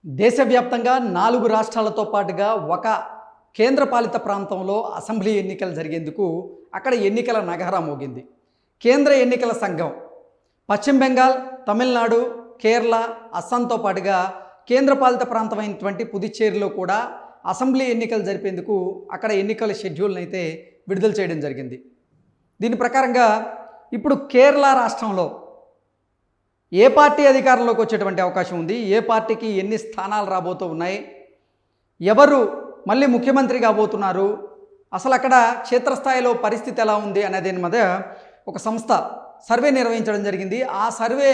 దేశవ్యాప్తంగా 4 రాష్ట్రాలతో పాటుగా ఒక కేంద్రపాలిత ప్రాంతంలో అసెంబ్లీ ఎన్నికలు జరిగేందుకు అక్కడ ఎన్నికల నగారా మోగింది. కేంద్ర ఎన్నికల సంఘం పశ్చిమ బెంగాల్, తమిళనాడు, కేరళ, అస్సాంతో పాటుగా కేంద్రపాలిత ప్రాంతమైనటువంటి పుదుచ్చేరిలో కూడా అసెంబ్లీ ఎన్నికలు జరిపేందుకు అక్కడ ఎన్నికల షెడ్యూల్ని అయితే విడుదల చేయడం జరిగింది. దీని ప్రకారంగా ఇప్పుడు కేరళ రాష్ట్రంలో ఏ పార్టీ అధికారంలోకి వచ్చేటువంటి అవకాశం ఉంది, ఏ పార్టీకి ఎన్ని స్థానాలు రాబోతూ ఉన్నాయి, ఎవరు మళ్ళీ ముఖ్యమంత్రి కాబోతున్నారు, అసలు అక్కడ క్షేత్రస్థాయిలో పరిస్థితి ఎలా ఉంది అనే దాని మీద ఒక సంస్థ సర్వే నిర్వహించడం జరిగింది. ఆ సర్వే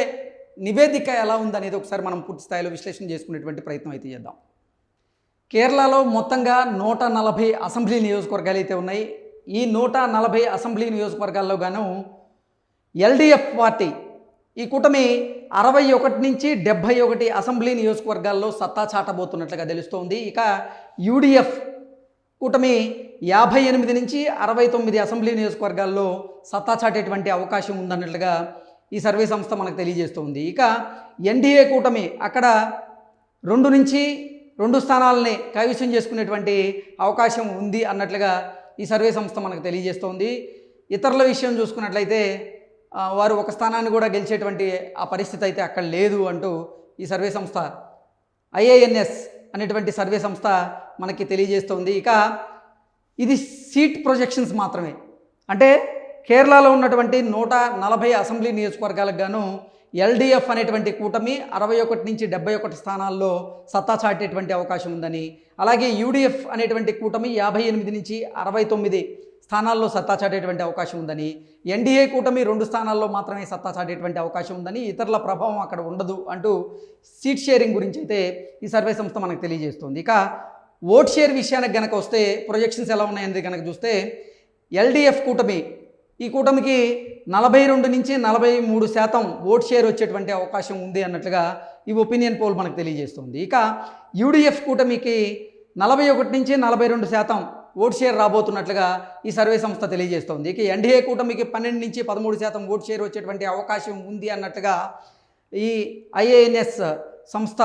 నివేదిక ఎలా ఉందనేది ఒకసారి మనం పూర్తి స్థాయిలో విశ్లేషణ చేసుకునేటువంటి ప్రయత్నం అయితే చేద్దాం. కేరళలో మొత్తంగా 140 అసెంబ్లీ నియోజకవర్గాలు అయితే ఉన్నాయి. ఈ 140 అసెంబ్లీ నియోజకవర్గాల్లో గాను ఎల్డిఎఫ్ పార్టీ ఈ కూటమి 61 నుంచి 71 అసెంబ్లీ నియోజకవర్గాల్లో సత్తా చాటబోతున్నట్లుగా తెలుస్తోంది. ఇక యూడిఎఫ్ కూటమి 58 నుంచి 69 అసెంబ్లీ నియోజకవర్గాల్లో సత్తా చాటేటువంటి అవకాశం ఉందన్నట్లుగా ఈ సర్వే సంస్థ మనకు తెలియజేస్తోంది. ఇక ఎన్డీఏ కూటమి అక్కడ 2 నుంచి 2 స్థానాలని కైవసం చేసుకునేటువంటి అవకాశం ఉంది అన్నట్లుగా ఈ సర్వే సంస్థ మనకు తెలియజేస్తోంది. ఇతరుల విషయం చూసుకున్నట్లయితే వారు ఒక స్థానాన్ని కూడా గెలిచేటువంటి ఆ పరిస్థితి అయితే అక్కడ లేదు అంటూ ఈ సర్వే సంస్థ ఐఏఎన్ఎస్ అనేటువంటి సర్వే సంస్థ మనకి తెలియజేస్తోంది. ఇక ఇది సీట్ ప్రొజెక్షన్స్ మాత్రమే. అంటే కేరళలో ఉన్నటువంటి 140 అసెంబ్లీ నియోజకవర్గాలకు గాను ఎల్డిఎఫ్ అనేటువంటి కూటమి 61 నుంచి 71 స్థానాల్లో సత్తా చాటేటువంటి అవకాశం ఉందని, అలాగే యూడిఎఫ్ అనేటువంటి కూటమి 58 నుంచి 69 స్థానాల్లో సత్తా చాటేటువంటి అవకాశం ఉందని, ఎన్డీఏ కూటమి 2 స్థానాల్లో మాత్రమే సత్తా చాటేటువంటి అవకాశం ఉందని, ఇతరుల ప్రభావం అక్కడ ఉండదు అంటూ సీట్ షేరింగ్ గురించి అయితే ఈ సర్వే సంస్థ మనకు తెలియజేస్తుంది. ఇక ఓట్ షేర్ విషయానికి కనుక వస్తే ప్రొజెక్షన్స్ ఎలా ఉన్నాయనేది కనుక చూస్తే ఎల్డిఎఫ్ కూటమి ఈ కూటమికి 42 నుంచి 43% ఓట్ షేర్ వచ్చేటువంటి అవకాశం ఉంది అన్నట్లుగా ఈ ఒపీనియన్ పోల్ మనకు తెలియజేస్తుంది. ఇక యూడిఎఫ్ కూటమికి 41 నుంచి 42% ఓట్ షేర్ రాబోతున్నట్లుగా ఈ సర్వే సంస్థ తెలియజేస్తోంది. ఇక ఎన్డీఏ కూటమికి 12 నుంచి 13% ఓట్ షేర్ వచ్చేటువంటి అవకాశం ఉంది అన్నట్టుగా ఈ ఐఏఎన్ఎస్ సంస్థ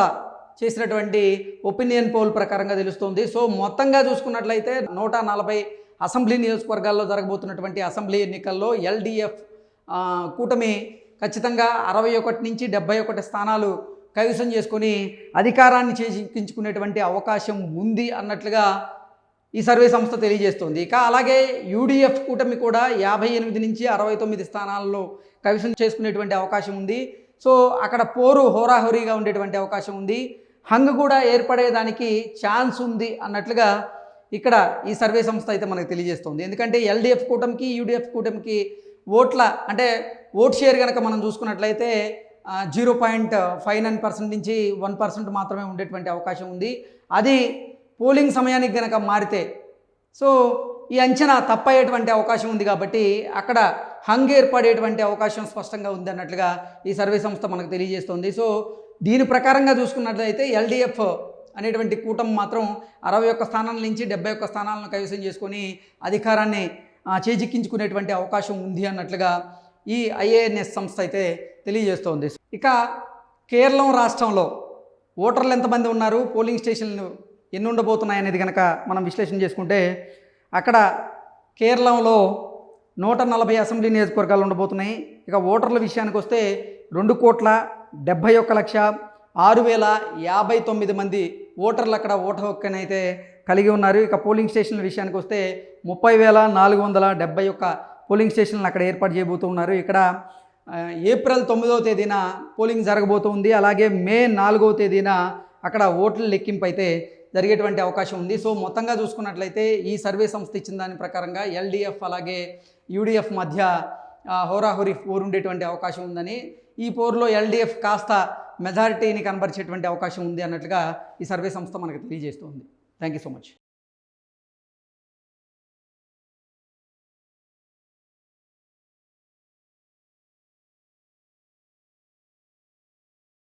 చేసినటువంటి ఒపీనియన్ పోల్ ప్రకారంగా తెలుస్తోంది. సో మొత్తంగా చూసుకున్నట్లయితే 140 అసెంబ్లీ నియోజకవర్గాల్లో జరగబోతున్నటువంటి అసెంబ్లీ ఎన్నికల్లో ఎల్డిఎఫ్ కూటమి ఖచ్చితంగా 61 నుంచి 71 స్థానాలు కైవసం చేసుకొని అధికారాన్ని చేజిక్కించుకునేటువంటి అవకాశం ఉంది అన్నట్లుగా ఈ సర్వే సంస్థ తెలియజేస్తుంది. ఇక అలాగే యూడిఎఫ్ కూటమి కూడా 58 నుంచి 69 స్థానాల్లో కైవసం చేసుకునేటువంటి అవకాశం ఉంది. సో అక్కడ పోరు హోరాహోరీగా ఉండేటువంటి అవకాశం ఉంది. హంగ్ కూడా ఏర్పడేదానికి ఛాన్స్ ఉంది అన్నట్లుగా ఇక్కడ ఈ సర్వే సంస్థ అయితే మనకు తెలియజేస్తుంది. ఎందుకంటే ఎల్డిఎఫ్ కూటమికి యూడిఎఫ్ కూటమికి ఓట్ షేర్ కనుక మనం చూసుకున్నట్లయితే 0.59% నుంచి 1% మాత్రమే ఉండేటువంటి అవకాశం ఉంది. అది పోలింగ్ సమయానికి కనుక మారితే సో ఈ అంచనా తప్పయ్యేటువంటి అవకాశం ఉంది. కాబట్టి అక్కడ హంగ్ ఏర్పడేటువంటి అవకాశం స్పష్టంగా ఉంది అన్నట్లుగా ఈ సర్వే సంస్థ మనకు తెలియజేస్తుంది. సో దీని ప్రకారంగా చూసుకున్నట్లయితే ఎల్డిఎఫ్ అనేటువంటి కూటమి మాత్రం 61 స్థానాల నుంచి 71 స్థానాలను కైవసం చేసుకొని అధికారాన్ని చేజిక్కించుకునేటువంటి అవకాశం ఉంది అన్నట్లుగా ఈ ఐఏఎన్ఎస్ సంస్థ అయితే తెలియజేస్తోంది. ఇక కేరళం రాష్ట్రంలో ఓటర్లు ఎంతమంది ఉన్నారు, పోలింగ్ స్టేషన్లు ఎన్ని ఉండబోతున్నాయి అనేది కనుక మనం విశ్లేషణ చేసుకుంటే అక్కడ కేరళంలో 140 అసెంబ్లీ నియోజకవర్గాలు ఉండబోతున్నాయి. ఇక ఓటర్ల విషయానికి వస్తే 2,71,6,059 మంది ఓటర్లు అక్కడ ఓటు హక్కునైతే కలిగి ఉన్నారు. ఇక పోలింగ్ స్టేషన్ల విషయానికి వస్తే 30,471 పోలింగ్ స్టేషన్లు అక్కడ ఏర్పాటు చేయబోతున్నారు. ఇక్కడ ఏప్రిల్ 9వ తేదీన పోలింగ్ జరగబోతుంది. అలాగే మే 4వ తేదీన అక్కడ ఓట్ల లెక్కింపు అయితే జరిగేటువంటి అవకాశం ఉంది. సో మొత్తంగా చూసుకున్నట్లయితే ఈ సర్వే సంస్థ ఇచ్చిన దాని ప్రకారంగా ఎల్డిఎఫ్ అలాగే యూడిఎఫ్ మధ్య హోరాహోరీ పోరు ఉండేటువంటి అవకాశం ఉందని, ఈ పోరులో ఎల్డిఎఫ్ కాస్త మెజారిటీని కనబరిచేటువంటి అవకాశం ఉంది అన్నట్లుగా ఈ సర్వే సంస్థ మనకు తెలియజేస్తుంది. Thank you so much.